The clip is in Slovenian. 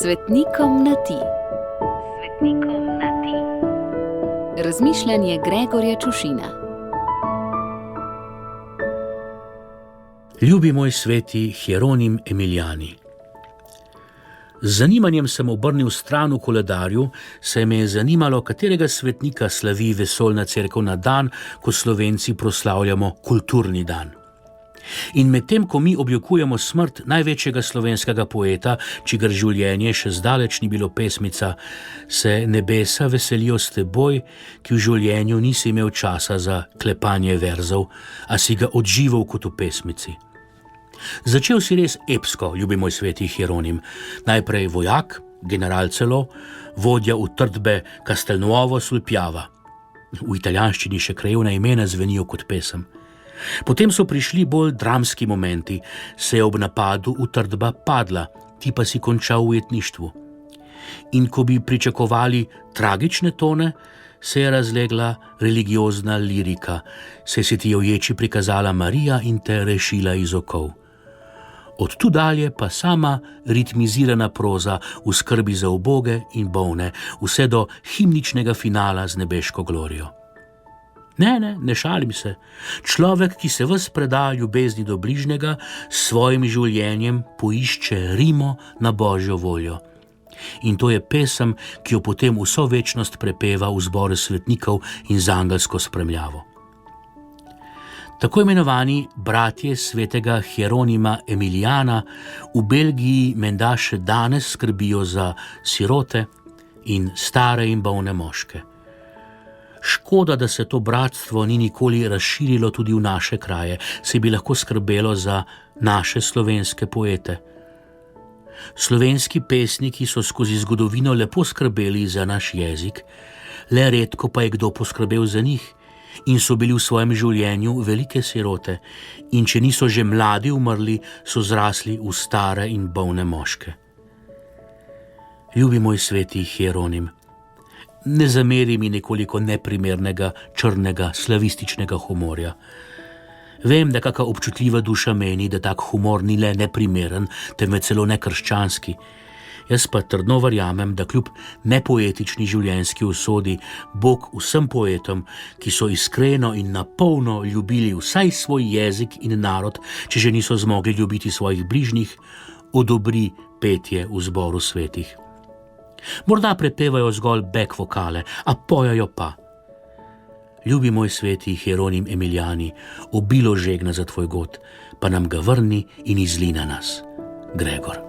Svetnikom na ti. Svetnikom na ti. Razmišljanje Gregorja Čušina. Ljubi moj sveti Hieronim Emilijani. Z zanimanjem sem obrnil stran v koledarju, saj me je zanimalo, katerega svetnika slavi vesoljna cerkev na dan, ko Slovenci proslavljamo kulturni dan. In medtem, ko mi objokujemo smrt največjega slovenskega poeta, čigar življenje še zdaleč ni bilo pesmica, se nebesa veselijo s teboj, ki v življenju nisi imel časa za klepanje verzov, a si ga odživel kot v pesmici. Začel si res epsko, ljubi moj sveti Hieronim. Najprej vojak, general celo, vodja utrdbe Castelnuovo sul Piava. V italijanščini še krajevna imena zvenijo kot pesem. Potem so prišli bolj dramski momenti, se je ob napadu utrdba padla, ti pa si končal v ujetništvu. In ko bi pričakovali tragične tone, se je razlegla religiozna lirika, saj se ti je v ječi prikazala Marija in te rešila iz okov. Od tu dalje pa sama ritmizirana proza v skrbi za uboge in bolne, vse do himničnega finala z nebeško glorijo. Ne šalim se. Človek, ki se ves preda ljubezni do bližnjega, s svojim življenjem poišče rimo na Božjo voljo. In to je pesem, ki jo potem vso večnost prepeva v zboru svetnikov in z angelsko spremljavo. Tako imenovani bratje svetega Hieronima Emilijana v Belgiji menda še danes skrbijo za sirote in stare in bolne moške. Škoda, da se to bratstvo ni nikoli razširilo tudi v naše kraje, se bi lahko skrbelo za naše slovenske poete. Slovenski pesniki so skozi zgodovino lepo skrbeli za naš jezik, le redko pa je kdo poskrbel za njih in so bili v svojem življenju velike sirote in če niso že mladi umrli, so zrasli v stare in bolne moške. Ljubi moj sveti Hieronim, ne zameri mi nekoliko neprimernega, črnega, slavističnega humorja. Vem, da kaka občutljiva duša meni, da tak humor ni le neprimeren, temveč celo nekrščanski. Jaz pa trdno verjamem, da kljub nepoetični življenjski usodi Bog vsem poetom, ki so iskreno in napolno ljubili vsaj svoj jezik in narod, če že niso zmogli ljubiti svojih bližnjih, odobri petje v zboru svetih. Morda prepevajo zgolj back vokale, a pojajo pa. Ljubi moj sveti Hieronim Emilijani, obilo žegna za tvoj god, pa nam ga vrni in izli na nas. Gregor.